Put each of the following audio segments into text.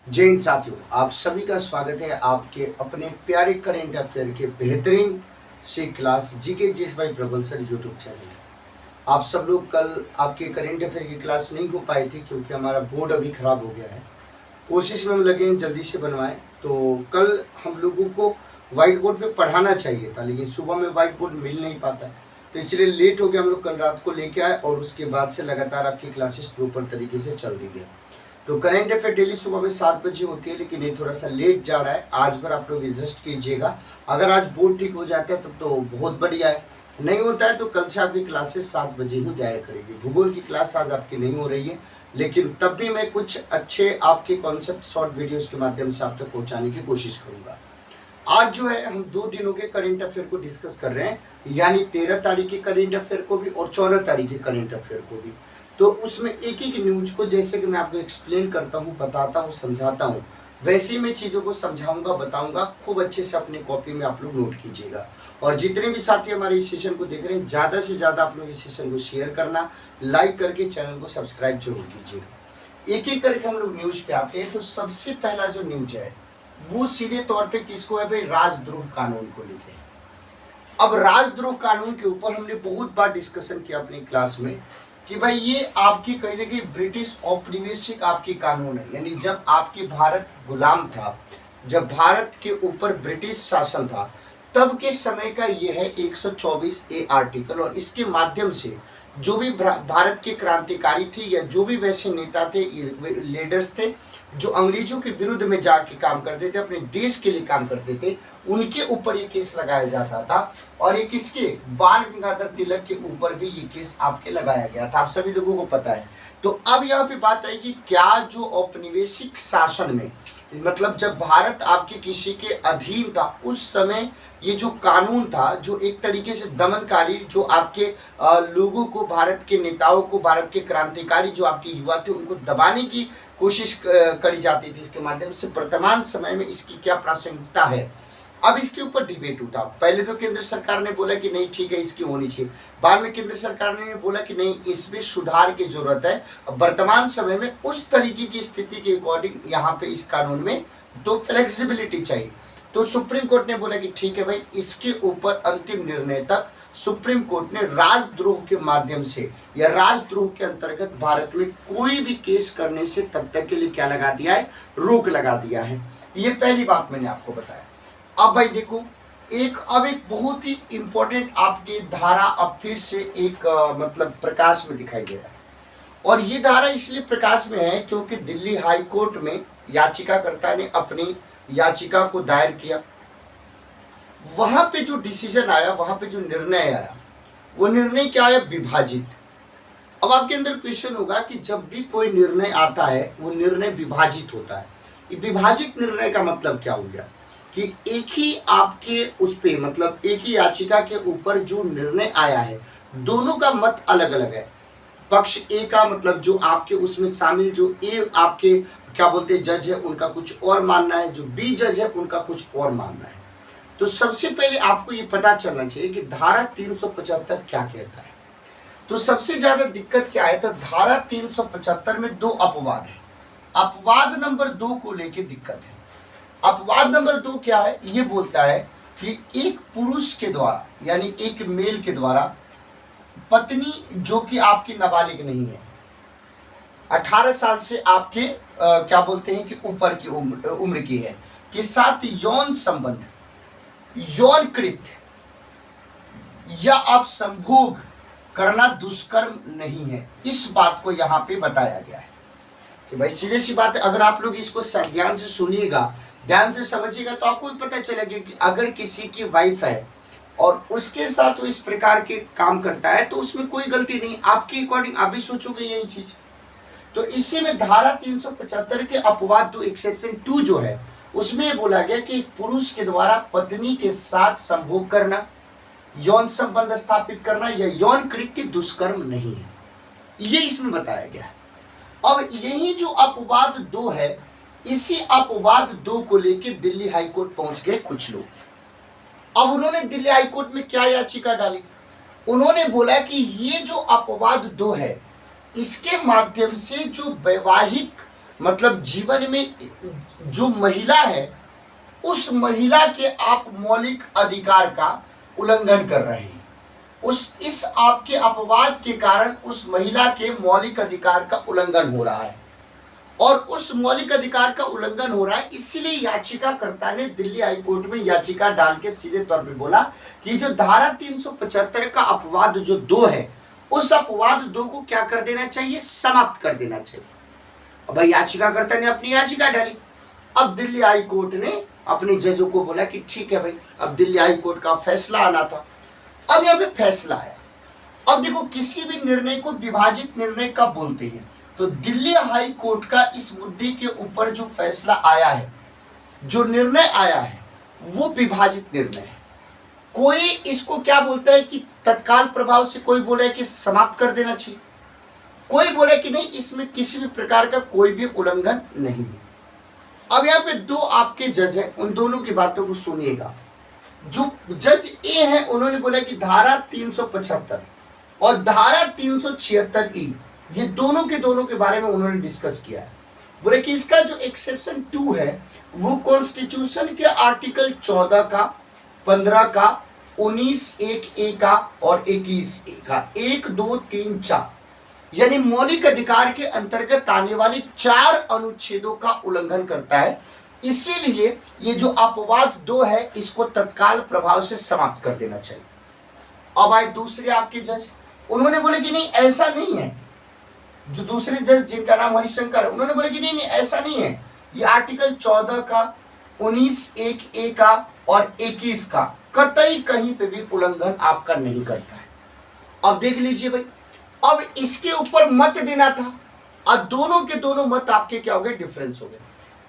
जय हिंद साथियों, आप सभी का स्वागत है आपके अपने प्यारे करेंट अफेयर के बेहतरीन सी क्लास जीके जिस भाई प्रबल सर यूट्यूब चैनल। आप सब लोग कल आपके करेंट अफेयर की क्लास नहीं हो पाई थी क्योंकि हमारा बोर्ड अभी ख़राब हो गया है। कोशिश में हम लगे हैं जल्दी से बनवाएं। तो कल हम लोगों को वाइट बोर्ड पे पढ़ाना चाहिए था, लेकिन सुबह में वाइट बोर्ड मिल नहीं पाता, तो इसलिए लेट हो गया। हम लोग कल रात को लेके आए और उसके बाद से लगातार आपकी क्लासेस प्रॉपर तरीके से चल रही है। तो करेंट अफेयर डेली सुबह में 7 बजे होती है, लेकिन ये थोड़ा सा लेट जा रहा है। आज भर आप लोग एडजस्ट कीजिएगा। अगर आज बोर्ड ठीक हो जाता है तब तो बहुत बढ़िया है, नहीं होता है तो कल से आपकी क्लासेस 7 बजे ही जाया करेगी। भूगोल की क्लास आज आपकी नहीं हो रही है, लेकिन तब भी मैं कुछ अच्छे आपके कॉन्सेप्ट शॉर्ट वीडियोस के माध्यम से आप तक पहुंचाने की कोशिश करूंगा। आज जो है हम 2 दिनों के करेंट अफेयर को डिस्कस कर रहे हैं, यानी 13 तारीख के करेंट अफेयर को भी और 14 तारीख के करेंट अफेयर को भी। तो उसमें एक एक न्यूज को जैसे कि मैं आपको एक्सप्लेन करता हूँ, बताता हूँ, समझाता हूँ, वैसे ही मैं चीज़ों को समझाऊंगा, बताऊंगा। खूब अच्छे से अपनी कॉपी में आप लोग नोट कीजिएगा। और जितने भी साथी हमारे इस सेशन को देख रहे हैं, ज़्यादा से ज़्यादा आप लोग इस सेशन को शेयर करना, लाइक करके चैनल को सब्सक्राइब जरूर कीजिएगा। एक एक करके हम लोग न्यूज पे आते हैं। तो सबसे पहला जो न्यूज है वो सीधे तौर पे किसको है भाई, राजद्रोह कानून को लेके। अब राजद्रोह कानून के ऊपर हमने बहुत बार डिस्कशन किया अपनी क्लास में कि भाई ये आपकी कहीं ना कहीं ब्रिटिश औपनिवेशिक आपकी कानून है, यानी जब आपके भारत गुलाम था, जब भारत के ऊपर ब्रिटिश शासन था, तब के समय का ये है 124 ए आर्टिकल। और इसके माध्यम से जो भी भारत के क्रांतिकारी थे या जो भी वैसे नेता थे, लीडर्स थे जो अंग्रेजों के विरुद्ध में जाके काम करते थे, अपने देश के लिए काम करते थे, उनके ऊपर ये केस लगाया जाता था। और ये किसके, बाल गंगाधर तिलक के ऊपर भी ये केस आपके लगाया गया था, आप सभी लोगों को पता है। तो अब यहाँ पे बात आई कि क्या जो औपनिवेशिक शासन में, मतलब जब भारत आपके किसी के अधीन था, उस समय ये जो कानून था, जो एक तरीके से दमनकारी, जो आपके लोगों को, भारत के नेताओं को, भारत के क्रांतिकारी जो आपके युवा थे, उनको दबाने की कोशिश करी जाती थी, इसके माध्यम से वर्तमान समय में इसकी क्या प्रासंगिकता है। अब इसके ऊपर डिबेट उठा। पहले तो केंद्र सरकार ने बोला कि नहीं ठीक है, इसकी होनी चाहिए। बाद में केंद्र सरकार ने बोला कि नहीं, इसमें सुधार की जरूरत है। वर्तमान समय में उस तरीके की स्थिति के अकॉर्डिंग यहाँ पे इस कानून में तो फ्लेक्सिबिलिटी चाहिए। तो सुप्रीम कोर्ट ने बोला कि ठीक है भाई, इसके ऊपर अंतिम निर्णय तक सुप्रीम कोर्ट ने राजद्रोह के माध्यम से या राजद्रोह के अंतर्गत भारत में कोई भी केस करने से तब तक के लिए क्या लगा दिया है, रोक लगा दिया है। ये पहली बात मैंने आपको बताया। अब भाई देखो, अब एक बहुत ही इंपॉर्टेंट आपकी धारा अब फिर से एक मतलब प्रकाश में दिखाई दे रहा है। और ये धारा इसलिए प्रकाश में है क्योंकि दिल्ली हाई कोर्ट में याचिकाकर्ता ने अपनी याचिका को दायर किया। वहां पे जो डिसीजन आया, वहां पे जो निर्णय आया, वो निर्णय क्या आया, विभाजित। अब आपके अंदर क्वेश्चन होगा कि जब भी कोई निर्णय आता है वो निर्णय विभाजित होता है। विभाजित निर्णय का मतलब क्या हो गया कि एक ही आपके उस पे, मतलब एक ही याचिका के ऊपर जो निर्णय आया है, दोनों का मत अलग अलग है। पक्ष ए का मतलब जो आपके उसमें शामिल जो ए आपके क्या बोलते हैं जज है, उनका कुछ और मानना है, जो बी जज है उनका कुछ और मानना है। तो सबसे पहले आपको ये पता चलना चाहिए कि धारा 375 क्या कहता है। तो सबसे ज्यादा दिक्कत क्या है, तो धारा 375 में 2 अपवाद है। अपवाद नंबर 2 को लेके दिक्कत है। अपवाद नंबर 2 क्या है, ये बोलता है कि एक पुरुष के द्वारा, यानी एक मेल के द्वारा, पत्नी जो कि आपकी नाबालिग नहीं है, 18 साल से आपके क्या बोलते हैं कि ऊपर की उम्र की है, के साथ यौन संबंध, यौन कृत्य या आप संभोग करना दुष्कर्म नहीं है। इस बात को यहाँ पे बताया गया है कि भाई सीधी सी बात है, अगर आप लोग इसको ध्यान से सुनिएगा, ध्यान से समझिएगा, तो आपको भी पता चलेगा कि अगर किसी की वाइफ है और उसके साथ वो इस प्रकार के काम करता है तो उसमें कोई गलती नहीं। आपके अकॉर्डिंग आप भी सोचोगे यही चीज। तो इसी में धारा 375 के अपवाद 2 एक्सेप्शन 2 जो है, उसमें बोला गया कि पुरुष के द्वारा पत्नी के साथ संभोग करना, यौन संबंध स्थापित करना या यौन कृत्य दुष्कर्म नहीं है, ये इसमें बताया गया है। अब यही जो अपवाद 2 है, इसी अपवाद 2 को लेकर दिल्ली हाईकोर्ट पहुंच गए कुछ लोग। अब उन्होंने दिल्ली हाईकोर्ट में क्या याचिका डाली, उन्होंने बोला कि ये जो अपवाद 2 है, इसके माध्यम से जो वैवाहिक मतलब जीवन में जो महिला है उस महिला के आप मौलिक अधिकार का उल्लंघन कर रहे हैं। इस आपके अपवाद के कारण उस महिला के मौलिक अधिकार का उल्लंघन हो रहा है, और उस मौलिक अधिकार का उल्लंघन हो रहा है, इसीलिए याचिकाकर्ता ने दिल्ली हाईकोर्ट में याचिका डाल के सीधे तौर पे बोला कि जो धारा 375 का अपवाद जो 2 है, उस अपवाद 2 को क्या कर देना चाहिए, समाप्त कर देना चाहिए। अब भाई याचिकाकर्ता ने अपनी याचिका डाली, अब दिल्ली हाईकोर्ट ने अपने जजों को बोला कि ठीक है भाई, अब दिल्ली हाईकोर्ट का फैसला आना था। अब यहाँ पे फैसला आया। अब देखो, किसी भी निर्णय को विभाजित निर्णय कब बोलते हैं, तो दिल्ली हाई कोर्ट का इस मुद्दे के ऊपर जो फैसला आया है, जो निर्णय आया है, वो विभाजित निर्णय है। कोई इसको क्या बोलता है कि तत्काल प्रभाव से, कोई बोले कि समाप्त कर देना चाहिए, कोई बोले कि नहीं, इसमें किसी भी प्रकार का कोई भी उल्लंघन नहीं है। अब यहाँ पे 2 आपके जज हैं, उन दोनों की बातों को सुनिएगा। जो जज ए है, उन्होंने बोला कि धारा 375 और धारा 376E, ये दोनों के बारे में उन्होंने डिस्कस किया है। बोले कि इसका जो एक्सेप्शन 2 है वो कॉन्स्टिट्यूशन के आर्टिकल 14 का, 15 का, 19(1)(a) का और 21(a) का, 1, 2, 3, 4 यानी मौलिक अधिकार के अंतर्गत आने वाले 4 अनुच्छेदों का उल्लंघन करता है। इसीलिए ये जो अपवाद 2 है, इसको तत्काल प्रभाव से समाप्त कर देना चाहिए। अब आए दूसरे आपके जज, उन्होंने बोले कि नहीं, ऐसा नहीं है। जो दूसरे जज जिनका नाम हरिशंकर है, उन्होंने बोले कि नहीं, ऐसा नहीं है, ये आर्टिकल 14 का, 19(1)(a) का और 21 का कतई कहीं पे भी उल्लंघन आपका नहीं करता है। अब देख लीजिए भाई, अब इसके ऊपर मत देना था, और दोनों के दोनों मत आपके क्या हो गए, डिफरेंस हो गए।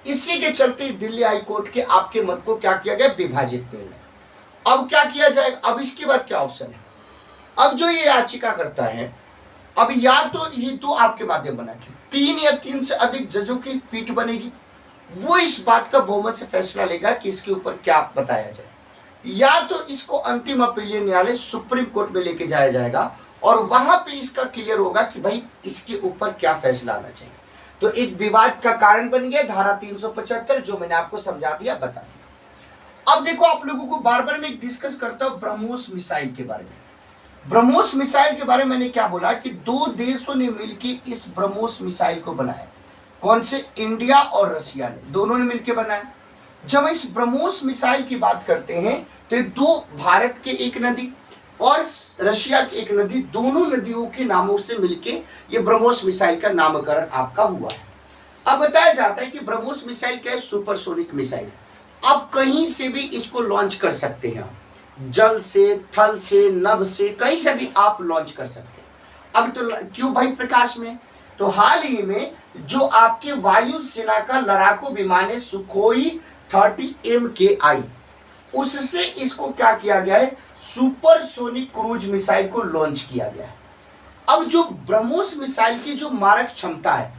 इसी के चलते दिल्ली हाईकोर्ट के आपके मत को क्या किया गया, विभाजित निर्णय। अब क्या किया जाएगा, अब इसके बाद क्या ऑप्शन है। अब जो ये याचिका करता है, अब या तो ये 2 आपके माध्यम बना के 3 या 3 से अधिक जजों की पीठ बनेगी, वो इस बात का बहुमत से फैसला लेगा कि इसके ऊपर क्या बताया जाए, या तो इसको अंतिम अपीलीय न्यायालय सुप्रीम कोर्ट में लेके जाया जाएगा और वहां पे इसका क्लियर होगा कि भाई इसके ऊपर क्या फैसला आना चाहिए। तो एक विवाद का कारण बन गया धारा 375, जो मैंने आपको समझा दिया, बता दिया। अब देखो, आप लोगों को बार बार मैं डिस्कस करता हूं ब्रह्मोस मिसाइल के बारे में। ब्रह्मोस मिसाइल के बारे में मैंने क्या बोला कि 2 देशों ने मिलकर इस ब्रह्मोस मिसाइल को बनाया। कौन से, इंडिया और रशिया ने, दोनों ने मिलकर बनाया। जब इस ब्रह्मोस मिसाइल की बात करते हैं तो 2 भारत के एक नदी और रशिया की एक नदी, दोनों नदियों के नामों से मिलके ये ब्रह्मोस मिसाइल का नामकरण आपका हुआ है। अब बताया जाता है कि ब्रह्मोस मिसाइल क्या है, सुपरसोनिक मिसाइल। आप कहीं से भी इसको लॉन्च कर सकते हैं, जल से, थल से, नभ से, कहीं से भी आप लॉन्च कर सकते हैं। अब तो क्यों भाई प्रकाश में, तो हाल ही में जो आपके वायुसेना का लड़ाकू विमान है सुखोई 30 MKI, उससे इसको क्या किया गया है, सुपरसोनिक क्रूज मिसाइल को लॉन्च किया गया है। अब जो ब्रह्मोस मिसाइल की जो मारक क्षमता है,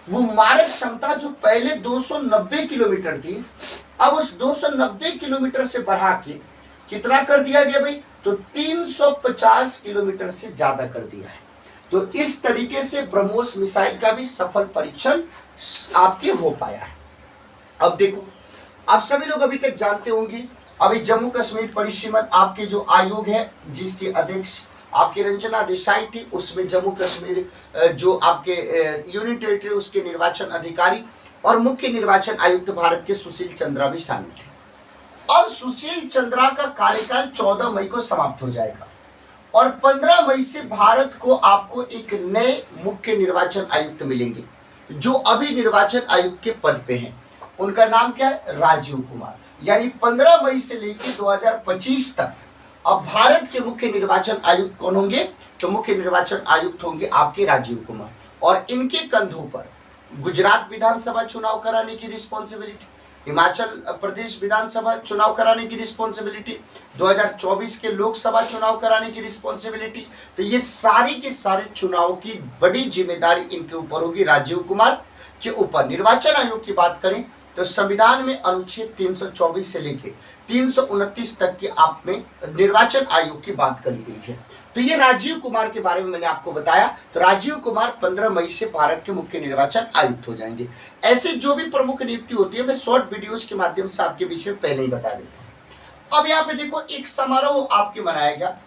वो मारक क्षमता जो पहले 290 किलोमीटर थी, अब उस 290 किलोमीटर से बढ़ा के कितना कर दिया गया भाई, तो 350 किलोमीटर से ज्यादा कर दिया है। तो इस तरीके से ब्रह्मोस मिसाइल का भी सफल परीक्षण आपके हो पाया है। अब देखो, आप सभी लोग अभी तक जानते होंगे, अभी जम्मू कश्मीर परिसीमन आपके जो आयोग है, जिसके अध्यक्ष आपकी रंजना देसाई थी, उसमें जम्मू कश्मीर जो आपके यूनियन टेरिटरी उसके निर्वाचन अधिकारी और मुख्य निर्वाचन आयुक्त भारत के सुशील चंद्रा भी शामिल थे। अब सुशील चंद्रा का कार्यकाल 14 मई को समाप्त हो जाएगा और 15 मई से भारत को आपको एक नए मुख्य निर्वाचन आयुक्त मिलेंगे, जो अभी निर्वाचन आयुक्त के पद पे हैं। उनका नाम क्या है, राजीव कुमार। यानी 15 मई से लेकर 2025 तक अब भारत के मुख्य निर्वाचन आयुक्त कौन होंगे, तो मुख्य निर्वाचन आयुक्त होंगे आपके राजीव कुमार, और इनके कंधों पर गुजरात विधानसभा चुनाव कराने की रिस्पॉन्सिबिलिटी, हिमाचल प्रदेश विधानसभा चुनाव कराने की रिस्पॉन्सिबिलिटी, 2024 के लोकसभा चुनाव कराने की रिस्पॉन्सिबिलिटी। तो ये सारी के सारे चुनाव की बड़ी जिम्मेदारी इनके ऊपर होगी, राजीव कुमार के ऊपर। निर्वाचन आयोग की बात करें तो संविधान में अनुच्छेद 324 से लेकर 329 तक के आप में निर्वाचन आयोग की बात करी गई है। तो ये राजीव कुमार के बारे में मैंने आपको बताया। तो राजीव कुमार 15 मई से भारत के मुख्य निर्वाचन आयुक्त हो जाएंगे। ऐसे जो भी प्रमुख नियुक्ति होती है मैं शॉर्ट वीडियोस के माध्यम से आपके बीच में पहले ही बता देता हूँ। अब यहाँ पे देखो एक समारोह आपके मनाया गया।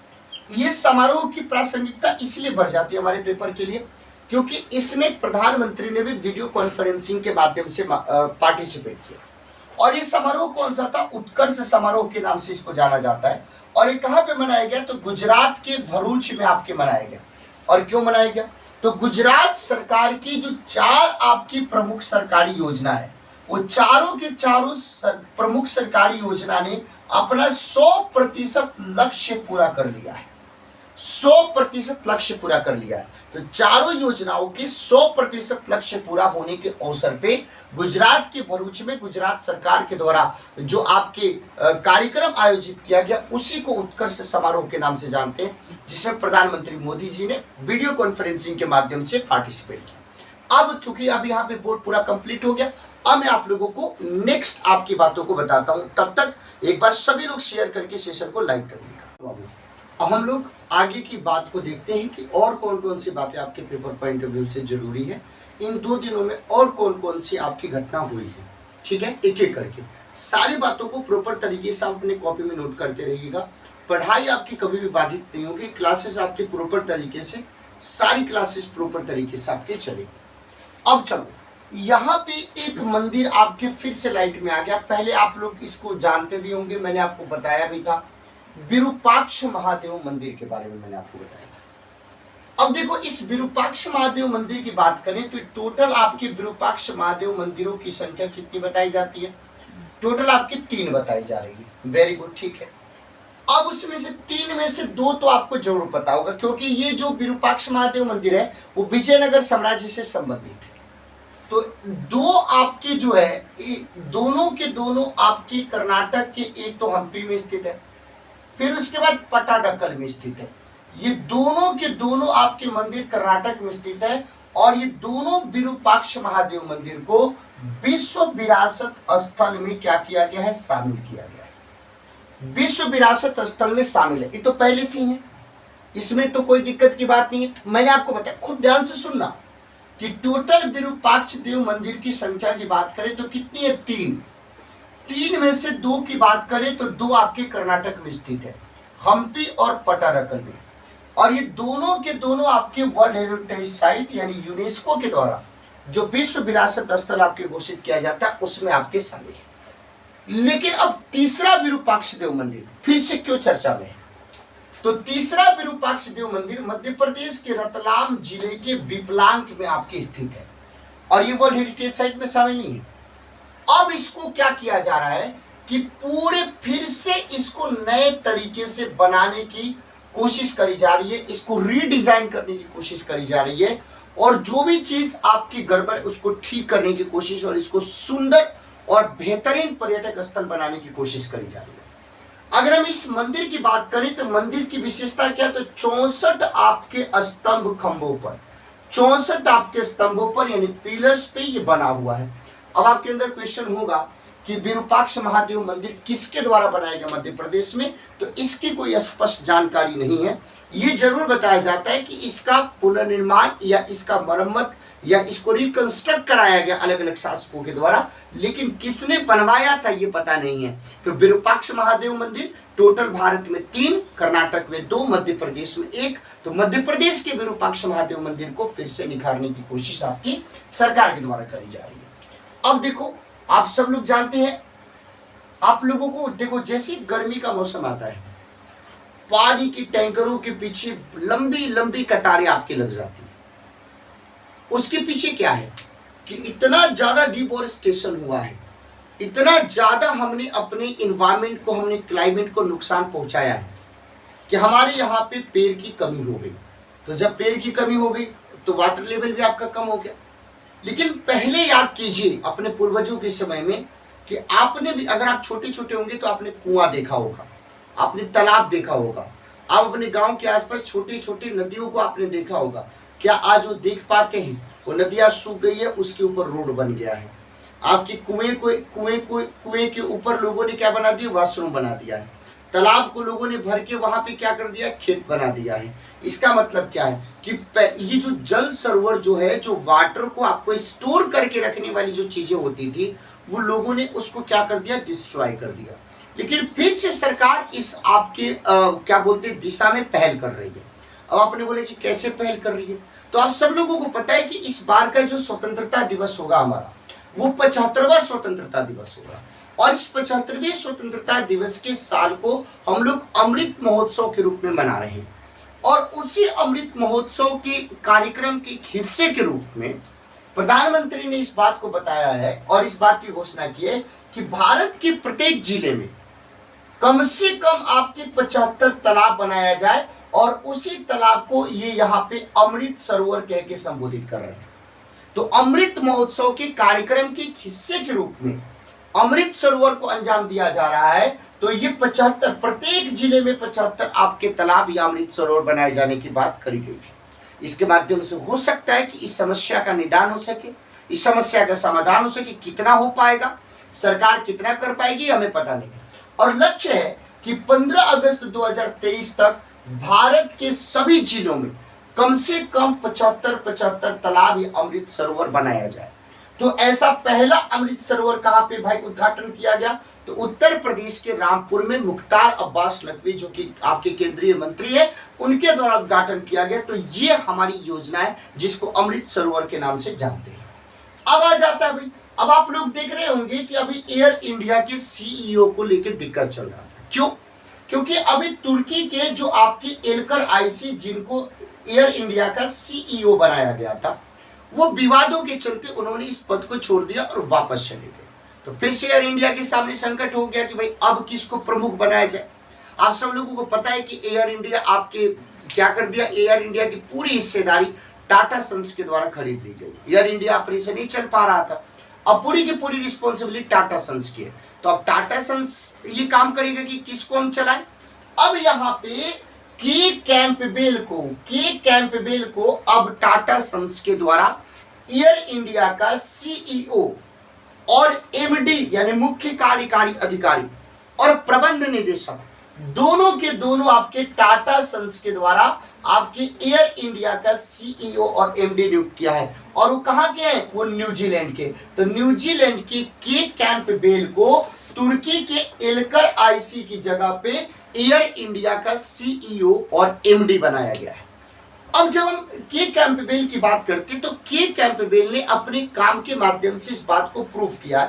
ये समारोह की प्रासंगिकता इसलिए बढ़ जाती है हमारे पेपर के लिए क्योंकि इसमें प्रधानमंत्री ने भी वीडियो कॉन्फ्रेंसिंग के माध्यम से पार्टिसिपेट किया। और ये समारोह कौन सा था? उत्कर्ष समारोह के नाम से इसको जाना जाता है। और ये कहाँ पे मनाया गया? तो गुजरात के भरूच में आपके मनाया गया। और क्यों मनाया गया? तो गुजरात सरकार की जो 4 आपकी प्रमुख सरकारी योजना है वो चारों के चारों प्रमुख सरकारी योजना ने अपना 100% लक्ष्य पूरा कर लिया है। 100% लक्ष्य पूरा कर लिया है। तो चारों योजनाओं के 100% लक्ष्य पूरा होने के अवसर पे गुजरात के भरूच में गुजरात सरकार के द्वारा जो आपके कार्यक्रम आयोजित किया गया उसी को उत्कर्ष समारोह के नाम से जानते हैं, जिसमें प्रधानमंत्री मोदी जी ने वीडियो कॉन्फ्रेंसिंग के माध्यम से पार्टिसिपेट किया। अब चूंकि अब यहाँ पे बोर्ड पूरा कंप्लीट हो गया, अब मैं आप लोगों को नेक्स्ट आपकी बातों को बताता हूँ। तब तक एक बार सभी लोग शेयर करके सेशन को लाइक करिएगा। अब हम लोग आगे की बात को देखते हैं कि और कौन कौन सी बातें आपके पेपर पॉइंट ऑफ व्यू से जरूरी है। इन 2 दिनों में और कौन कौन सी आपकी घटना हुई है, ठीक है, एक एक करके सारी बातों को प्रॉपर तरीके से आप अपने कॉपी में नोट करते रहिएगा। पढ़ाई आपकी कभी भी बाधित नहीं होगी। क्लासेस आपके प्रॉपर तरीके से, सारी क्लासेस प्रॉपर तरीके से आपके चलेगी। अब चलो यहाँ पे एक मंदिर आपके फिर से लाइट में आ गया। पहले आप लोग इसको जानते भी होंगे, मैंने आपको बताया भी था। विरूपाक्ष महादेव मंदिर के बारे में मैंने आपको बताया था। अब देखो इस विरूपाक्ष महादेव मंदिर की बात करें तो टोटल आपके विरूपाक्ष महादेव मंदिरों की संख्या कितनी बताई जाती है? टोटल आपकी 3 बताई जा रही है। वेरी गुड, ठीक है। अब उसमें से 3 में से 2 तो आपको जरूर पता होगा क्योंकि ये जो विरूपाक्ष महादेव मंदिर है वो विजयनगर साम्राज्य से संबंधित है। तो 2 आपके जो है दोनों के दोनों आपके कर्नाटक के, एक तो हम्पी में स्थित है, फिर उसके बाद पट्टाडकल में स्थित है। ये दोनों के दोनों आपके मंदिर कर्नाटक में स्थित है। और ये दोनों विरूपाक्ष महादेव मंदिर को विश्व विरासत स्थल में क्या किया गया है? शामिल किया गया है। विश्व विरासत स्थल में शामिल है। ये तो पहले से ही है, इसमें तो कोई दिक्कत की बात नहीं है। मैंने आपको बताया, खुद ध्यान से सुनना कि टोटल विरूपाक्ष देव मंदिर की संख्या की बात करें तो कितनी है? 3 में से 2 की बात करें तो 2 आपके कर्नाटक में स्थित है, हम्पी और पट्टाडकल में। और ये दोनों के दोनों आपके वर्ल्ड हेरिटेज साइट यानी यूनेस्को के द्वारा जो विश्व विरासत स्थल आपके घोषित किया जाता है उसमें आपके शामिल है। लेकिन अब तीसरा विरूपाक्ष देव मंदिर फिर से क्यों चर्चा में है? तो तीसरा विरूपाक्ष देव मंदिर मध्य प्रदेश के रतलाम जिले के विपलांक में आपके स्थित है और ये वर्ल्ड हेरिटेज साइट में शामिल नहीं है। अब इसको क्या किया जा रहा है कि पूरे फिर से इसको नए तरीके से बनाने की कोशिश करी जा रही है, इसको रीडिजाइन करने की कोशिश करी जा रही है और जो भी चीज आपकी गड़बड़ है उसको ठीक करने की कोशिश और इसको सुंदर और बेहतरीन पर्यटक स्थल बनाने की कोशिश करी जा रही है। अगर हम इस मंदिर की बात करें तो मंदिर की विशेषता क्या? तो 64 आपके स्तंभ खंभों पर, 64 आपके स्तंभों पर यानी पिलर्स पे ये बना हुआ है। अब आपके अंदर क्वेश्चन होगा कि विरूपाक्ष महादेव मंदिर किसके द्वारा बनाया गया मध्य प्रदेश में? तो इसकी कोई स्पष्ट जानकारी नहीं है। ये जरूर बताया जाता है कि इसका पुनर्निर्माण या इसका मरम्मत या इसको रिकंस्ट्रक्ट कराया गया अलग अलग शासकों के द्वारा, लेकिन किसने बनवाया था ये पता नहीं है। तो विरूपाक्ष महादेव मंदिर टोटल भारत में 3, कर्नाटक में 2, मध्य प्रदेश में 1। तो मध्य प्रदेश के विरूपाक्ष महादेव मंदिर को फिर से निखारने की कोशिश आपकी सरकार के द्वारा करी जा रही है। अब देखो आप सब लोग जानते हैं, आप लोगों को देखो जैसे गर्मी का मौसम आता है पानी की टैंकरों के पीछे लंबी लंबी कतारें आपकी लग जाती है। उसके पीछे क्या है कि इतना ज्यादा डिफॉरेस्टेशन हुआ है, इतना ज्यादा हमने अपने इन्वायरमेंट को, हमने क्लाइमेट को नुकसान पहुंचाया है कि हमारे यहाँ पे पेड़ की कमी हो गई। तो जब पेड़ की कमी हो गई तो वाटर लेवल भी आपका कम हो गया। लेकिन पहले याद कीजिए अपने पूर्वजों के समय में कि आपने भी, अगर आप छोटे छोटे होंगे तो आपने कुआं देखा होगा, आपने तालाब देखा होगा, आप अपने गांव के आसपास छोटी छोटी नदियों को आपने देखा होगा। क्या आज वो देख पाते हैं? वो नदियां सूख गई है, उसके ऊपर रोड बन गया है। आपके कुएं के ऊपर लोगों ने क्या बना दिया? वॉशरूम बना दिया है। तालाब को लोगों ने भर के वहां पे क्या कर दिया, खेत बना दिया है। इसका मतलब क्या है कि ये जो जल सरोवर जो है, जो वाटर को आपको स्टोर करके रखने वाली जो चीजें होती थी, वो लोगों ने उसको क्या कर दिया, डिस्ट्रॉय कर दिया। लेकिन फिर से सरकार इस आपके क्या बोलते हैं दिशा में पहल कर रही है। अब आपने बोले कि कैसे पहल कर रही है, तो आप सब लोगों को पता है कि इस बार का जो स्वतंत्रता दिवस होगा हमारा, वो 75वां स्वतंत्रता दिवस होगा। और इस 75वें स्वतंत्रता दिवस के साल को हम लोग अमृत महोत्सव के रूप में मना रहे हैं। और उसी अमृत महोत्सव के कार्यक्रम के हिस्से के रूप में प्रधानमंत्री ने इस बात को बताया है और इस बात की घोषणा की है कि भारत के प्रत्येक जिले में कम से कम आपके 75 तालाब बनाया जाए और उसी तालाब को ये यहाँ पे अमृत सरोवर कह के संबोधित कर रहे हैं। तो अमृत महोत्सव के कार्यक्रम के हिस्से के रूप में अमृत सरोवर को अंजाम दिया जा रहा है। तो ये 75 प्रत्येक जिले में 75 आपके तालाब या अमृत सरोवर बनाए जाने की बात करी गई है। इसके माध्यम से हो सकता है कि इस समस्या का निदान हो सके, इस समस्या का समाधान हो सके। कितना हो पाएगा, सरकार कितना कर पाएगी, हमें पता नहीं। और लक्ष्य है कि 15 अगस्त 2023 तक भारत के सभी जिलों में कम से कम 75 तालाब या अमृत सरोवर बनाया जाए। तो ऐसा पहला अमृत सरोवर कहां पे भाई उद्घाटन किया गया, तो उत्तर प्रदेश के रामपुर में मुख्तार अब्बास नकवी जो कि आपके केंद्रीय मंत्री है, उनके द्वारा उद्घाटन किया गया। तो ये हमारी योजना है जिसको अमृत सरोवर के नाम से जानते हैं। अब आ जाता है भाई, अब आप लोग देख रहे होंगे कि अभी एयर इंडिया के सीईओ को लेकर दिक्कत चल रहा था। क्यों? क्योंकि अभी तुर्की के जो आपके इल्कर आईसी, जिनको एयर इंडिया का सीईओ बनाया गया था, वो विवादों के चलते उन्होंने इस पद को छोड़ दिया और वापस चले गए। तो फिर से एयर इंडिया के सामने संकट हो गया कि भाई अब किसको प्रमुख बनाया जाए। आप सब लोगों को पता है कि एयर इंडिया आपके क्या कर दिया, एयर इंडिया की पूरी हिस्सेदारी टाटा सन्स के द्वारा खरीद ली गई। एयर इंडिया ऑपरेशन नहीं चल पा रहा था, अब पूरी की पूरी रिस्पॉन्सिबिलिटी टाटा सन्स की है। तो अब टाटा सन्स ये काम करेगा कि किसको हम चलाएं। अब यहाँ पे के कैंपबेल को अब टाटा सन्स के द्वारा एयर इंडिया का सीईओ और एमडी यानी मुख्य कार्यकारी अधिकारी और प्रबंध निदेशक दोनों के दोनों आपके टाटा सन्स के द्वारा आपके एयर इंडिया का सीईओ और एमडी नियुक्त किया है। और वो कहां के हैं, वो न्यूजीलैंड के। तो न्यूजीलैंड के कैंपबेल को तुर्की के इल्कर आईसी की जगह पे एयर इंडिया का सीईओ और एमडी बनाया गया है। अब जब हम के कैंपबेल की बात करते तो के कैंपबेल ने अपने काम के माध्यम से इस बात को प्रूव किया,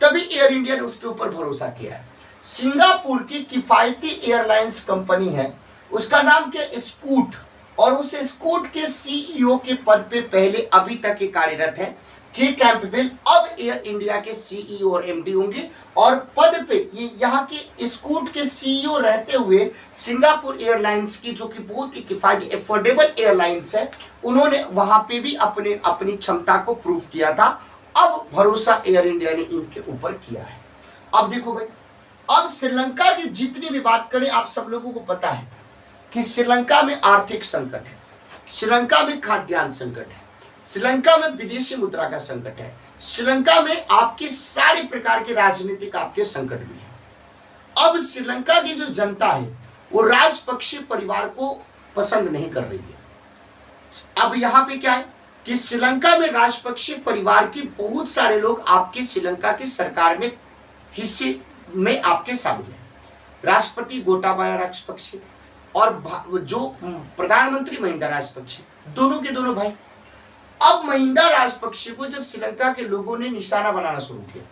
तभी एयर इंडिया ने उसके ऊपर भरोसा किया है। सिंगापुर की किफायती एयरलाइंस कंपनी है, उसका नाम क्या, स्कूट, और उस स्कूट के सीईओ के पद पे पहले अभी तक के कार्यरत है के कैंपबेल। अब एयर इंडिया के सीईओ और एमडी होंगे और पद पे ये यहाँ के स्कूट के सीईओ रहते हुए सिंगापुर एयरलाइंस की जो कि बहुत ही किफायती एफोर्डेबल एयरलाइंस है, उन्होंने वहां पे भी अपनी क्षमता को प्रूव किया था। अब भरोसा एयर इंडिया ने इनके ऊपर किया है। अब देखो भाई, अब श्रीलंका की जितनी भी बात करें, आप सब लोगों को पता है कि श्रीलंका में आर्थिक संकट है, श्रीलंका में खाद्यान्न संकट है, श्रीलंका में विदेशी मुद्रा का संकट है, श्रीलंका में आपके सारे प्रकार के राजनीतिक आपके संकट भी है। अब श्रीलंका की जो जनता है वो राजपक्षे परिवार को पसंद नहीं कर रही है। अब यहाँ पे क्या है कि श्रीलंका में राजपक्षे परिवार के बहुत सारे लोग आपके श्रीलंका की सरकार में हिस्से में आपके शामिल है। राष्ट्रपति गोटाबाया राजपक्षे और जो प्रधानमंत्री महिंदा राजपक्षे, दोनों के दोनों भाई। अब महिंदा राजपक्षे को जब श्रीलंका के लोगों ने निशाना बनाना शुरू किया,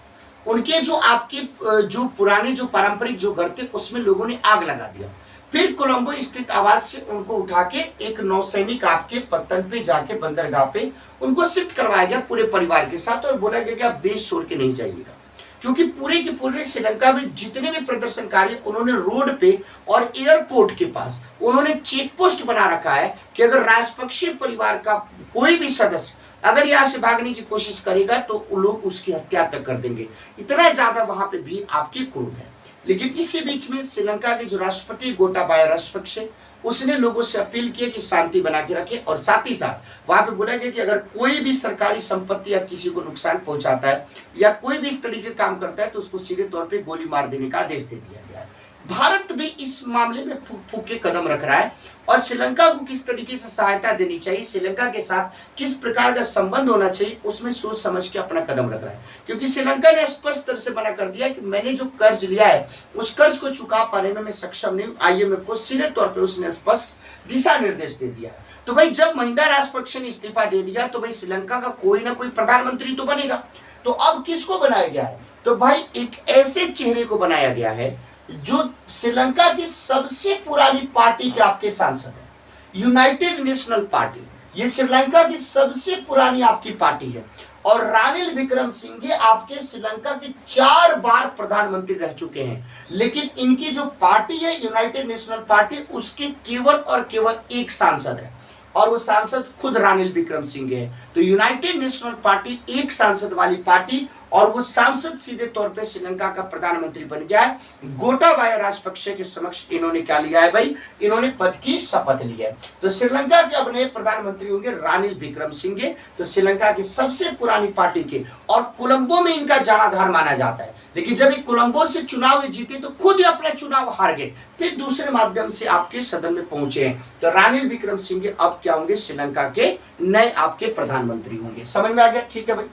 उनके जो आपके जो पुराने जो पारंपरिक जो घर थे उसमें लोगों ने आग लगा दिया। फिर कोलंबो स्थित आवास से उनको उठा के एक नौसैनिक आपके पत्तन पे जाके बंदरगाह पे उनको शिफ्ट करवाया गया पूरे परिवार के साथ, और बोला गया कि आप देश छोड़ के नहीं जाइएगा। क्योंकि पूरे के पूरे श्रीलंका में जितने भी प्रदर्शनकारी, उन्होंने रोड पे और एयरपोर्ट के पास उन्होंने चेक पोस्ट बना रखा है कि अगर राजपक्षे परिवार का कोई भी सदस्य अगर यहाँ से भागने की कोशिश करेगा तो लोग उसकी हत्या तक कर देंगे। इतना ज्यादा वहां पे भी आपकी क्रोध है। लेकिन इसी बीच में श्रीलंका के जो राष्ट्रपति गोटाबाया राजपक्षे, उसने लोगों से अपील की कि शांति बना के रखे, और साथ ही साथ वहां पे बोला गया कि अगर कोई भी सरकारी संपत्ति या किसी को नुकसान पहुंचाता है या कोई भी इस तरीके काम करता है तो उसको सीधे तौर पे गोली मार देने का आदेश दे दिया गया है। भारत भी इस मामले में फूक के कदम रख रहा है और श्रीलंका को किस तरीके से सहायता देनी चाहिए, श्रीलंका के साथ किस प्रकार का संबंध होना चाहिए, उसमें सोच समझ के अपना कदम रख रहा है। क्योंकि श्रीलंका ने स्पष्ट तरह से मना कर दिया कि मैंने जो कर्ज लिया है उस कर्ज को चुका पाने में मैं सक्षम नहीं हूं। IMF को सीधे तौर पर उसने स्पष्ट दिशा निर्देश दे दिया। तो भाई जब महिंदा राजपक्षे ने इस्तीफा दे दिया तो भाई श्रीलंका का कोई ना कोई प्रधानमंत्री तो बनेगा। तो अब किसको बनाया गया है? तो भाई एक ऐसे चेहरे को बनाया गया है जो श्रीलंका की सबसे पुरानी पार्टी के आपके सांसद है, यूनाइटेड नेशनल पार्टी। ये श्रीलंका की सबसे पुरानी आपकी पार्टी है और रानिल विक्रमसिंघे आपके श्रीलंका के 4 बार प्रधानमंत्री रह चुके हैं। लेकिन इनकी जो पार्टी है यूनाइटेड नेशनल पार्टी, उसके केवल और केवल एक सांसद है और वो सांसद खुद रानिल विक्रमसिंघे है। तो यूनाइटेड नेशनल पार्टी एक सांसद वाली पार्टी और वो सांसद सीधे तौर पे श्रीलंका का प्रधानमंत्री बन गया है। गोटाबाया राजपक्षे के समक्ष इन्होंने क्या लिया है भाई? इन्होंने पद की शपथ ली है। तो श्रीलंका के अब नए प्रधानमंत्री होंगे रानिल विक्रमसिंघे। तो श्रीलंका की सबसे पुरानी पार्टी के और कोलंबो में इनका जनाधार माना जाता है। लेकिन जब ये कोलंबो से चुनाव जीते तो खुद ही अपना चुनाव हार गए, फिर दूसरे माध्यम से आपके सदन में पहुंचे हैं। तो रानिल विक्रमसिंघे अब क्या होंगे? श्रीलंका के नए आपके प्रधानमंत्री होंगे। समझ में आ गया? ठीक है भाई।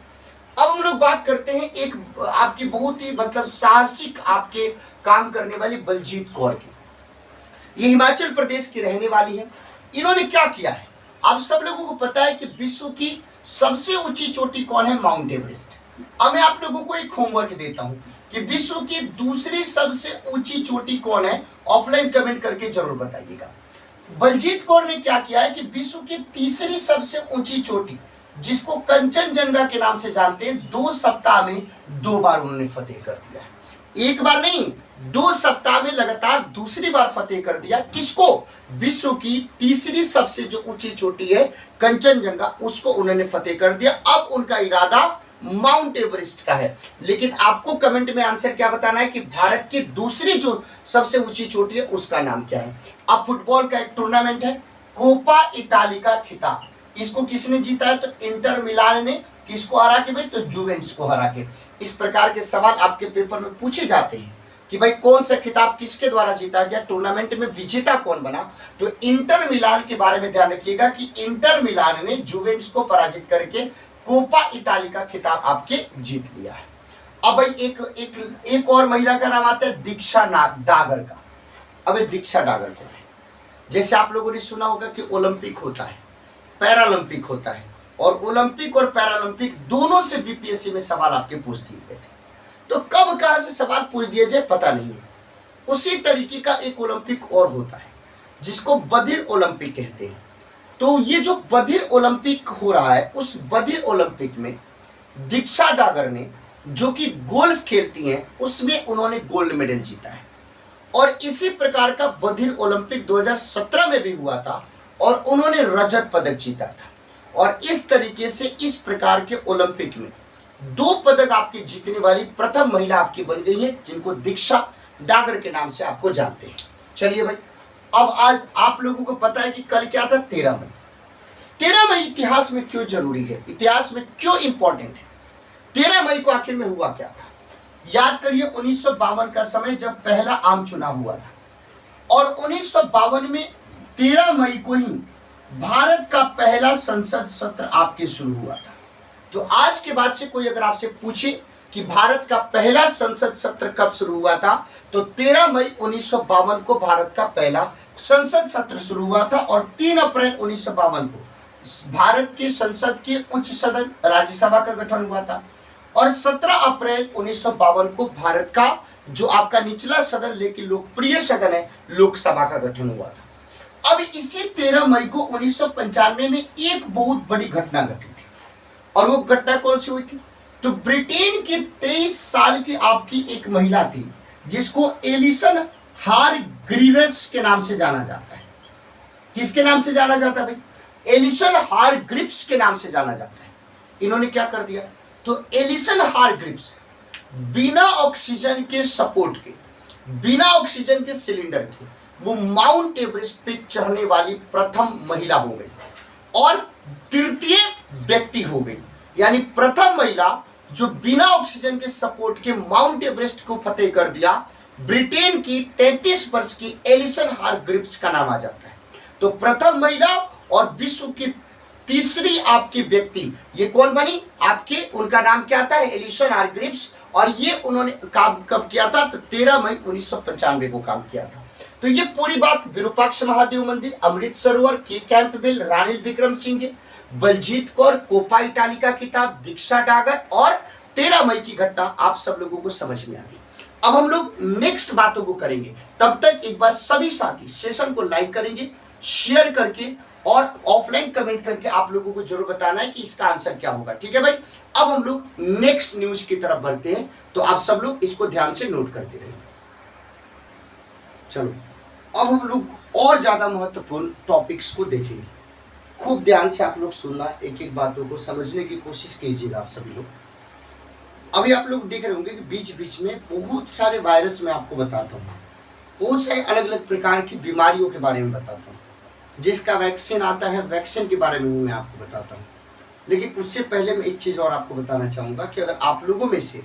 अब हम लोग बात करते हैं एक आपकी बहुत ही मतलब साहसिक आपके काम करने वाली बलजीत कौर की। ये हिमाचल प्रदेश की रहने वाली है। इन्होंने क्या किया है? आप सब लोगों को पता है कि विश्व की सबसे ऊंची चोटी कौन है? Mount Everest. अब मैं आप लोगों को एक होमवर्क देता हूं कि विश्व की दूसरी सबसे ऊंची चोटी कौन है? ऑफलाइन कमेंट करके जरूर बताइएगा। बलजीत कौर ने क्या किया है कि विश्व की तीसरी सबसे ऊंची चोटी, जिसको कंचनजंगा के नाम से जानते हैं, 2 सप्ताह में 2 बार उन्होंने फतेह कर दिया है। एक बार नहीं, 2 सप्ताह में लगातार दूसरी बार फतेह कर दिया। किसको? विश्व की तीसरी सबसे जो ऊंची चोटी है कंचनजंगा, उसको उन्होंने फतेह कर दिया। अब उनका इरादा माउंट एवरेस्ट का है। लेकिन आपको कमेंट में आंसर क्या बताना है कि भारत की दूसरी जो सबसे ऊंची चोटी है उसका नाम क्या है। अब फुटबॉल का एक टूर्नामेंट है कोपा इटाली का खिताब, इसको किसने जीता है? तो इंटर मिलान ने। किसको हरा के भाई? तो जुवेंटस को हरा के। इस प्रकार के सवाल आपके पेपर में पूछे जाते हैं कि भाई कौन सा खिताब किसके द्वारा जीता गया, टूर्नामेंट में विजेता कौन बना। तो इंटर मिलान के बारे में ध्यान रखिएगा कि इंटर मिलान ने जुवेंटस को पराजित करके कोपा इटाली का खिताब आपके जीत लिया है। अब भाई एक और महिला का नाम आता है दीक्षा डागर का। अब दीक्षा डागर कौन है? जैसे आप लोगों ने सुना होगा कि ओलंपिक होता है, पैरालंपिक होता है, और ओलंपिक और पैरालंपिक दोनों से बीपीएससी में सवाल आपके पूछ दिए गए थे। तो कब कहां से सवाल पूछ दिए जाए पता नहीं है। उसी तरीके का एक ओलंपिक और होता है जिसको बधिर ओलंपिक कहते हैं। तो ये जो बधिर ओलंपिक हो रहा है, उस बधिर ओलंपिक में दीक्षा डागर ने, जो कि गोल्फ खेलती हैं, उसमें उन्होंने गोल्ड मेडल जीता है। और इसी प्रकार का बधिर ओलंपिक 2017 में भी हुआ था और उन्होंने रजत पदक जीता था। और इस तरीके से इस प्रकार के ओलंपिक में 2 पदक आपकी जीतने वाली प्रथम महिला आपकी बन गई है, जिनको दीक्षा डागर के नाम से आपको जानते हैं। चलिए भाई, अब आज आप लोगों को पता है कि कल क्या था? 13 मई। 13 मई इतिहास में क्यों जरूरी है, इतिहास में क्यों इंपॉर्टेंट है? 13 मई को आखिर में हुआ क्या था? याद करिए 1952 का समय जब पहला आम चुनाव हुआ था और 1952 में 13 मई को ही भारत का पहला संसद सत्र आपके शुरू हुआ था। तो आज के बाद से कोई अगर आपसे पूछे कि भारत का पहला संसद सत्र कब शुरू हुआ था, तो 13 मई 1952 को भारत का पहला संसद सत्र शुरू हुआ था और 3 अप्रैल 1952 को भारत की संसद के उच्च सदन राज्यसभा का गठन हुआ था और 17 अप्रैल 1952 को भारत का जो आपका निचला सदन लेकिन लोकप्रिय सदन है लोकसभा का गठन हुआ था। अब इसी 13 मई को 1995 में एक बहुत बड़ी घटना घटी थी और वो घटना कौन सी हुई थी? तो ब्रिटेन की 23 साल की आपकी एक महिला थी जिसको एलिसन हारग्रीव्स के नाम से जाना जाता है। किसके नाम से जाना जाता है भाई? एलिसन हारग्रीव्स के नाम से जाना जाता है। इन्होंने क्या कर दिया? तो एलिसन हारग्रीव्स बिना ऑक्सीजन के सपोर्ट के, बिना ऑक्सीजन के सिलेंडर के, वो माउंट एवरेस्ट पे चढ़ने वाली प्रथम महिला हो गई और तृतीय व्यक्ति हो गई। यानी प्रथम महिला जो बिना ऑक्सीजन के सपोर्ट के माउंट एवरेस्ट को फतेह कर दिया ब्रिटेन की 33 वर्ष की एलिसन हारग्रीव्स का नाम आ जाता है। तो प्रथम महिला और विश्व की तीसरी आपकी व्यक्ति ये कौन बनी आपके, उनका नाम क्या था, एलिसन हारग्रीव्स। और ये उन्होंने काम कब किया था, तो 13 मई 1995 को काम किया था। तो ये पूरी बात विरूपाक्ष महादेव मंदिर, अमृत सरोवर, की कैंपबेल, रानी विक्रम सिंह, बलजीत कौर, कोपा इटाली का किताब, दीक्षा डागर और 13 मई की घटना आप सब लोगों को समझ में आ गई। अब हम लोग नेक्स्ट बातों को करेंगे, तब तक एक बार सभी साथी सेशन को लाइक करेंगे, शेयर करके और ऑफलाइन कमेंट करके आप लोगों को जरूर बताना है कि इसका आंसर क्या होगा। ठीक है भाई, अब हम लोग नेक्स्ट न्यूज की तरफ बढ़ते हैं, तो आप सब लोग इसको ध्यान से नोट करते रहिए। चलो अब हम लोग और ज्यादा महत्वपूर्ण टॉपिक्स को देखेंगे। खूब ध्यान से आप लोग सुनना, एक एक बातों को समझने की कोशिश कीजिएगा आप सभी लोग। अभी आप लोग देख रहे होंगे कि बीच बीच में बहुत सारे वायरस मैं आपको बताता हूँ, बहुत सारे अलग अलग प्रकार की बीमारियों के बारे में बताता हूँ, जिसका वैक्सीन आता है, वैक्सीन के बारे में भी मैं आपको बताता हूँ। लेकिन उससे पहले मैं एक चीज़ और आपको बताना चाहूँगा कि अगर आप लोगों में से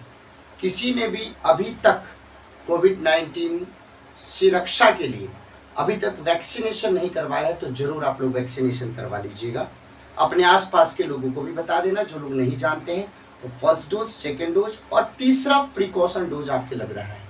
किसी ने भी अभी तक कोविड-19 से रक्षा के लिए अभी तक वैक्सीनेशन नहीं करवाया है, तो जरूर आप लोग वैक्सीनेशन करवा लीजिएगा। अपने आसपास के लोगों को भी बता देना, जो लोग नहीं जानते हैं। तो फर्स्ट डोज, सेकेंड डोज और तीसरा प्रिकॉशन डोज आपके लग रहा है।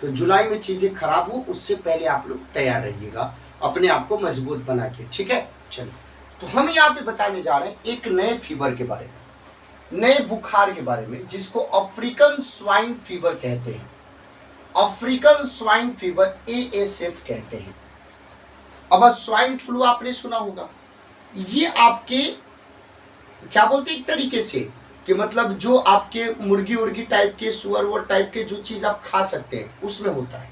तो जुलाई में चीज़ें खराब हो उससे पहले आप लोग तैयार रहिएगा, अपने आप को मजबूत बना के। ठीक है, चलिए तो हम यहाँ पे बताने जा रहे हैं एक नए फीवर के बारे में, नए बुखार के बारे में, जिसको अफ्रीकन स्वाइन फीवर कहते हैं। अफ्रीकन स्वाइन फीवर ASF कहते हैं। अब स्वाइन फ्लू आपने सुना होगा, ये आपके क्या बोलते हैं एक तरीके से कि मतलब जो आपके मुर्गी उर्गी टाइप के, सुअर वुअर टाइप के जो चीज आप खा सकते हैं उसमें होता है।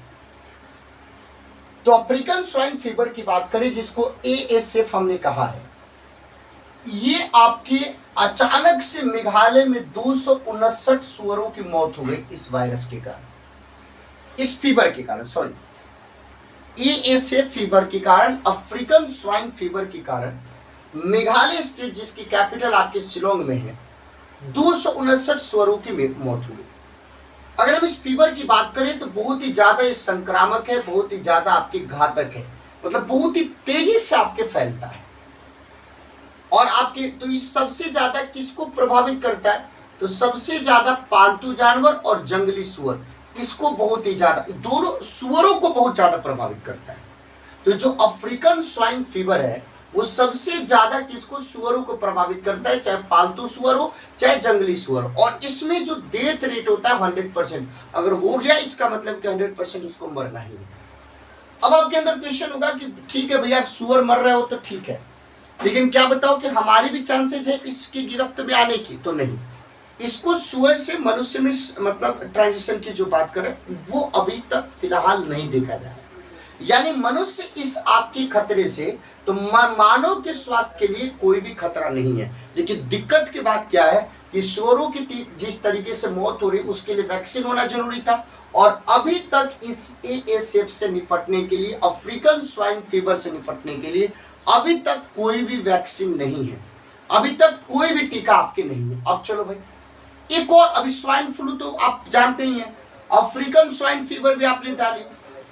तो अफ्रीकन स्वाइन फीवर की बात करें, जिसको ASF हमने कहा है, ये आपके अचानक से मेघालय में 259 सुअरों की मौत हो गई इस वायरस के कारण, इस फीवर के कारण, सॉरी ASF फीवर के कारण, अफ्रीकन स्वाइन फीवर के कारण मेघालय स्टेट जिसकी कैपिटल आपके शिलोंग में है, 259 सुअरों की मौत हुई। अगर हम इस फीवर की बात करें तो बहुत ही ज्यादा ये संक्रामक है, बहुत ही ज्यादा आपके घातक है, मतलब बहुत ही तेजी से आपके फैलता है। और आपके तो ये सबसे ज्यादा किसको प्रभावित करता है, तो सबसे ज्यादा पालतू जानवर और जंगली सुअर, इसको बहुत ही ज्यादा, दोनों सुअरों को बहुत ज्यादा प्रभावित करता है। तो जो अफ्रीकन स्वाइन फीवर है वो सबसे ज्यादा किसको, सुअरों को प्रभावित करता है, चाहे पालतू सुअर हो चाहे जंगली सुअर। और इसमें जो डेथ रेट होता है 100%, अगर हो गया इसका मतलब कि 100% उसको मरना ही है। अब आपके अंदर क्वेश्चन होगा कि ठीक है भैया सुअर मर रहे हो तो ठीक है, लेकिन क्या बताओ कि हमारे भी चांसेस है इसकी गिरफ्त में आने की, तो नहीं। इसको सुअर से मनुष्य में मतलब ट्रांजिशन की जो बात करें वो अभी तक फिलहाल नहीं देखा जा रहा, यानी मनुष्य इस आपके खतरे से, तो मानव के स्वास्थ्य के लिए कोई भी खतरा नहीं है। लेकिन दिक्कत की बात क्या है कि सुअरों की जिस तरीके से मौत हो रही उसके लिए वैक्सीन होना जरूरी था, और अभी तक इस ASF से निपटने के लिए, अफ्रीकन स्वाइन फीवर से निपटने के लिए अभी तक कोई भी वैक्सीन नहीं है, अभी तक कोई भी टीका आपके नहीं है। अब चलो भाई एक और, अभी स्वाइन फ्लू तो आप जानते ही हैं, अफ्रीकन स्वाइन फीवर भी आपने डाली।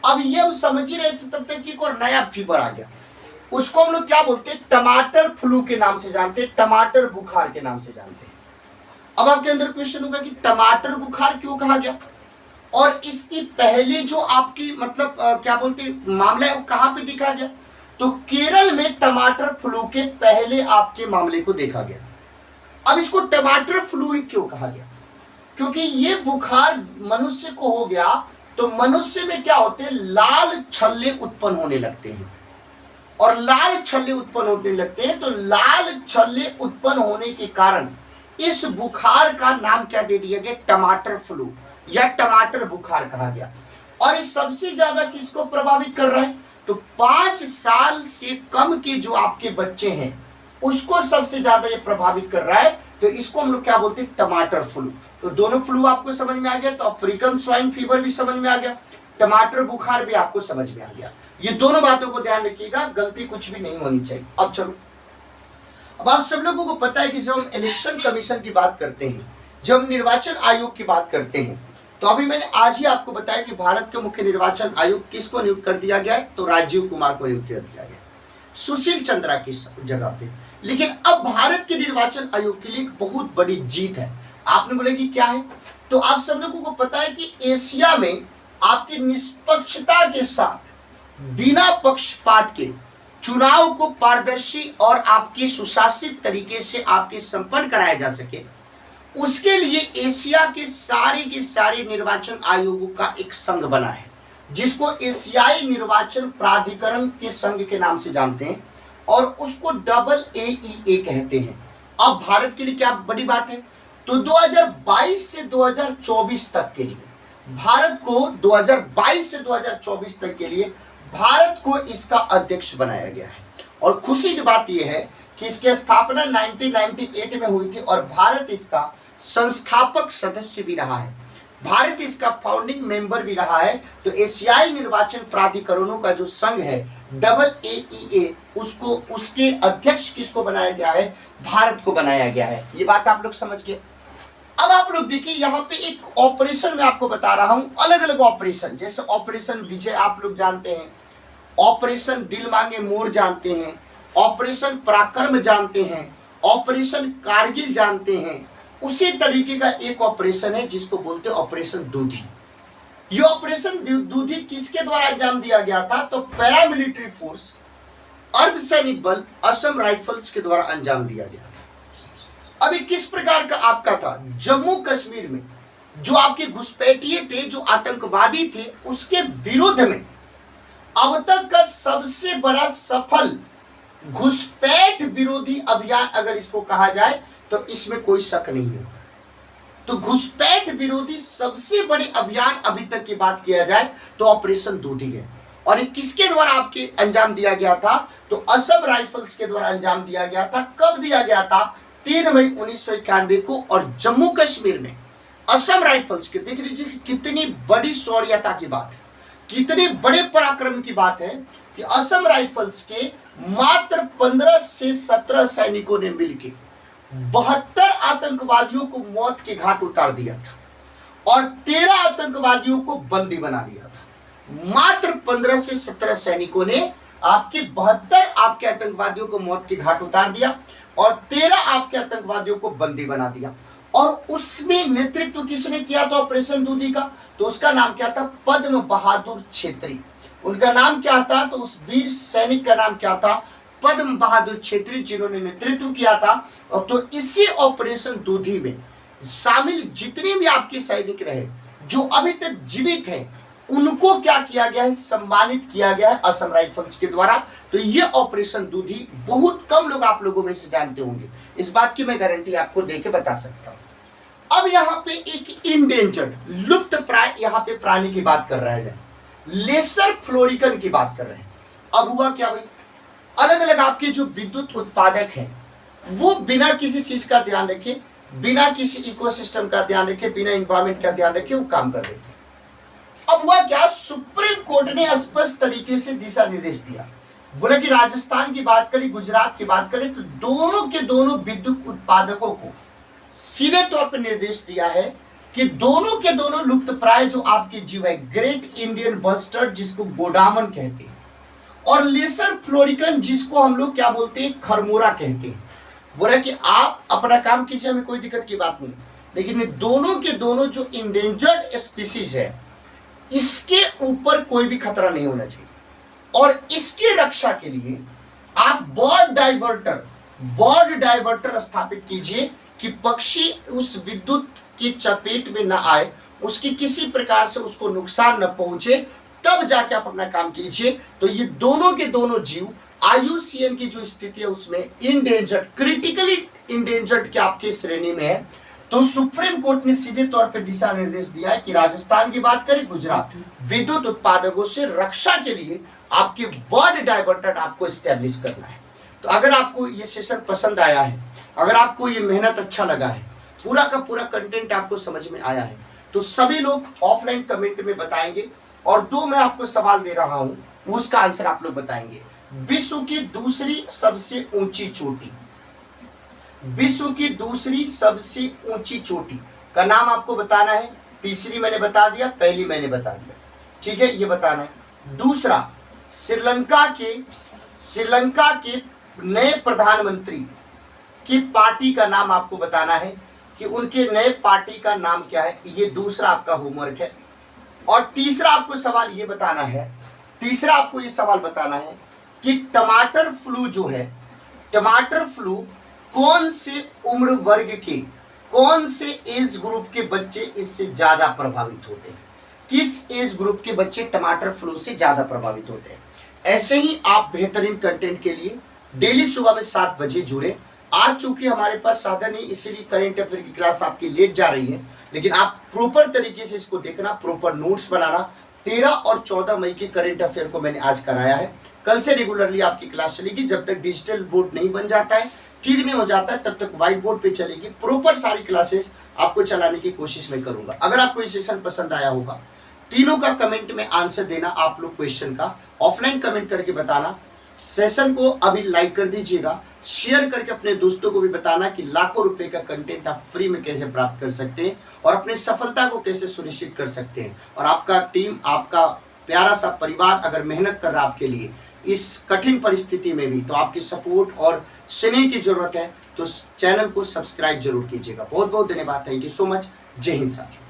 अब ये हम समझ ही रहे थे तब तक एक और नया फीवर आ गया, उसको हम लोग क्या बोलते हैं, टमाटर फ्लू के नाम से जानते हैं, टमाटर बुखार के नाम से जानते हैं। अब आपके अंदर क्वेश्चन होगा कि टमाटर बुखार क्यों कहा गया, और इसकी पहले जो आपकी मतलब क्या बोलते हैं मामला है वो कहां पे देखा गया, तो केरल में टमाटर फ्लू के पहले आपके मामले को देखा गया। अब इसको टमाटर फ्लू क्यों कहा गया, क्योंकि ये बुखार मनुष्य को हो गया तो मनुष्य में क्या होते हैं, लाल छल्ले उत्पन्न होने लगते हैं, और लाल छल्ले उत्पन्न होने लगते हैं, तो लाल छल्ले उत्पन्न होने के कारण इस बुखार का नाम क्या दे दिया गया, टमाटर फ्लू या टमाटर बुखार कहा गया। और इस सबसे ज्यादा किसको प्रभावित कर रहा है, तो 5 साल से कम के जो आपके बच्चे हैं उसको सबसे ज्यादा ये प्रभावित कर रहा है, तो इसको हम लोग क्या बोलते हैं, टमाटर फ्लू। तो दोनों फ्लू आपको समझ में आ गया, तो अफ्रीकन स्वाइन फीवर भी समझ में आ गया, टमाटर बुखार भी आपको समझ में आ गया। ये दोनों बातों को ध्यान रखिएगा, गलती कुछ भी नहीं होनी चाहिए। अब चलो, अब आप सब लोगों को पता है कि जब हम इलेक्शन कमीशन की बात करते हैं, जब हम निर्वाचन आयोग की बात करते हैं, तो अभी मैंने आज ही आपको बताया कि भारत के मुख्य निर्वाचन आयुक्त किसको नियुक्त कर दिया गया है, तो राजीव कुमार को नियुक्त कर दिया गया, सुशील चंद्रा की जगह पे। लेकिन अब भारत के निर्वाचन आयोग के लिए एक बहुत बड़ी जीत है। आपने बोला कि क्या है, तो आप सब लोगों को पता है कि एशिया में आपकी निष्पक्षता के साथ बिना पक्षपात के चुनाव को पारदर्शी और आपकी सुशासित तरीके से आपके संपन्न कराया जा सके, उसके लिए एशिया के सारे निर्वाचन आयोगों का एक संघ बना है, जिसको एशियाई निर्वाचन प्राधिकरण के संघ के नाम से जानते हैं और उसको AAEA कहते हैं। अब भारत के लिए क्या बड़ी बात है, तो 2022 से 2024 तक के लिए भारत को 2022 से 2024 तक के लिए भारत को इसका अध्यक्ष बनाया गया है। और खुशी की बात यह है कि इसकी स्थापना 1998 में हुई थी और भारत इसका संस्थापक सदस्य भी रहा है, भारत इसका फाउंडिंग मेंबर भी रहा है। तो एशियाई निर्वाचन प्राधिकरणों का जो संघ है AAEA, उसको उसके अध्यक्ष किसको बनाया गया है, भारत को बनाया गया है। ये बात आप लोग समझ गए। अब आप लोग देखिए यहाँ पे एक ऑपरेशन मैं आपको बता रहा हूं, अलग अलग ऑपरेशन, जैसे ऑपरेशन विजय आप लोग जानते हैं, ऑपरेशन दिल मांगे मोर जानते हैं, ऑपरेशन पराक्रम जानते हैं, ऑपरेशन कारगिल जानते हैं। उसी तरीके का एक ऑपरेशन है जिसको बोलते हैं ऑपरेशन दूधी। ये ऑपरेशन दूधी किसके द्वारा अंजाम दिया गया था, तो पैरामिलिट्री फोर्स अर्धसैनिक बल असम राइफल्स के द्वारा अंजाम दिया गया था। अभी किस प्रकार का आपका था, जम्मू कश्मीर में जो आपके घुसपैठिए थे, जो आतंकवादी थे, उसके विरुद्ध में अब तक का सबसे बड़ा सफल घुसपैठ विरोधी अभियान अगर इसको कहा जाए तो इसमें कोई शक नहीं है। तो घुसपैठ विरोधी सबसे बड़े अभियान अभी तक की बात किया जाए तो ऑपरेशन दूधी है। और ये किसके द्वारा आपके अंजाम दिया गया था, तो असम राइफल्स के द्वारा अंजाम दिया गया था। कब दिया गया था, 3 मई 1991 को। और जम्मू कश्मीर में असम राइफल्स के, देख लीजिए कितनी बड़ी शौर्यता की बात है, कितने बड़े पराक्रम की बात है कि असम राइफल्स के मात्र 15 से 17 सैनिकों ने मिलकर 72 आतंकवादियों को मौत के घाट उतार दिया था और 13 आतंकवादियों को बंदी बना लिया था। मात्र 15 से 17 सैनिकों ने आपके 72 आपके आतंकवादियों को मौत के घाट उतार दिया और 13 आपके आतंकवादियों को बंदी बना दिया। और उसमें नेतृत्व किसने किया था ऑपरेशन दूधी का, तो उसका नाम क्या था, पद्म बहादुर छेत्री। उनका नाम क्या था, तो उस वीर सैनिक का नाम क्या था, पद्म बहादुर छेत्री, जिन्होंने नेतृत्व किया था। और तो इसी ऑपरेशन दूधी में शामिल जितने भी आपके सैनिक रहे जो अभी तक जीवित हैं, उनको क्या किया गया है, सम्मानित किया गया है असम राइफल्स के द्वारा। तो ये ऑपरेशन दूधी बहुत कम लोग आप लोगों में से जानते होंगे, इस बात की मैं गारंटी आपको देके बता सकता हूं। अब यहाँ पे एक इंडेंजर्ड लुप्त प्राय यहाँ पे प्राणी की बात कर रहे हैं, लेसर फ्लोरिकन की बात कर रहे हैं। अब हुआ क्या भाई, अलग अलग आपके जो विद्युत उत्पादक हैं वो बिना किसी चीज का ध्यान रखे, बिना किसी इकोसिस्टम का ध्यान रखे, बिना इन्वायरमेंट का ध्यान रखे वो काम कर देते हैं। अब हुआ क्या, सुप्रीम कोर्ट ने स्पष्ट तरीके से दिशा निर्देश दिया, बोला कि राजस्थान की बात करें, गुजरात की बात करें, तो दोनों के दोनों विद्युत उत्पादकों को सीधे तौर पर निर्देश दिया है कि दोनों के दोनों लुप्त प्राय जो आपके जीव है, ग्रेट इंडियन बस्टर्ड जिसको गोडामन कहते हैं, और लेसर फ्लोरिकन जिसको हम लोग क्या बोलते हैं, खरमोरा कहते हैं, बोला कि आप अपना काम कीजिए, हमें कोई दिक्कत की बात नहीं, लेकिन ये दोनों के दोनों जो इंडेंजर्ड स्पीसीज है इसके ऊपर कोई भी खतरा नहीं होना चाहिए। और इसकी रक्षा के लिए आप बॉर्ड डाइवर्टर स्थापित कीजिए कि पक्षी उस विद्युत की चपेट में न आए, उसकी किसी प्रकार से उसको नुकसान न पहुंचे, तब जाके आप अपना काम कीजिए। तो ये दोनों के दोनों जीव IUCN की जो स्थिति है उसमें इंडेंजर्ड, क्रिटिकली इंडेंजर्ड के आपके श्रेणी में है। तो सुप्रीम कोर्ट ने सीधे तौर पे दिशा निर्देश दिया है कि राजस्थान की बात करें, गुजरात, विद्युत उत्पादकों से रक्षा के लिए आपके बर्ड डाइवर्टर आपको स्टैब्लिश करना है। तो अगर आपको ये सेशन पसंद आया है, अगर आपको ये मेहनत अच्छा लगा है, पूरा का पूरा कंटेंट आपको समझ में आया है, तो सभी लोग ऑफलाइन कमेंट में बताएंगे। और 2 मैं आपको सवाल दे रहा हूं, उसका आंसर आप लोग बताएंगे। विश्व की दूसरी सबसे ऊंची चोटी, विश्व की दूसरी सबसे ऊंची चोटी का नाम आपको बताना है। तीसरी मैंने बता दिया, पहली मैंने बता दिया, ठीक है, ये बताना है। दूसरा, श्रीलंका के नए प्रधानमंत्री की पार्टी का नाम आपको बताना है कि उनके नए पार्टी का नाम क्या है, ये दूसरा आपका होमवर्क है। और तीसरा आपको सवाल ये बताना है, तीसरा आपको ये सवाल बताना है कि टमाटर फ्लू जो है, टमाटर फ्लू कौन से उम्र वर्ग के, कौन से एज ग्रुप के बच्चे इससे ज्यादा प्रभावित होते हैं, किस एज ग्रुप के बच्चे टमाटर फ्लू से ज्यादा प्रभावित होते हैं। ऐसे ही आप बेहतरीन कंटेंट के लिए डेली सुबह में 7 बजे जुड़े। आज चूंकि हमारे पास साधन है, इसीलिए करेंट अफेयर की क्लास आपकी लेट जा रही है, लेकिन आप प्रॉपर तरीके से इसको देखना, प्रॉपर नोट्स बनाना। 13 और 14 मई की करेंट अफेयर को मैंने आज कराया है। कल से रेगुलरली आपकी क्लास चलेगी, जब तक डिजिटल बोर्ड नहीं बन जाता है, ठीक नहीं हो जाता है, तब तक व्हाइट बोर्ड पे चलेगी। प्रॉपर सारी क्लासेस आपको चलाने की कोशिश मैं करूंगा। अगर आपको ये सेशन पसंद आया होगा, तीनों का कमेंट में आंसर देना आप लोग क्वेश्चन का, ऑफलाइन कमेंट करके बताना। सेशन को अभी लाइक कर दीजिएगा, शेयर करके अपने दोस्तों को भी बताना कि लाखों रुपए का कंटेंट आप फ्री में कैसे प्राप्त कर सकते हैं और अपनी सफलता को कैसे सुनिश्चित कर सकते हैं। और आपका टीम, आपका प्यारा सा परिवार अगर मेहनत कर रहा है आपके लिए इस कठिन परिस्थिति में भी, तो आपकी सपोर्ट और स्नेह की जरूरत है। तो चैनल को सब्सक्राइब जरूर कीजिएगा। बहुत बहुत धन्यवाद, थैंक यू सो मच। जय हिंद साथियों।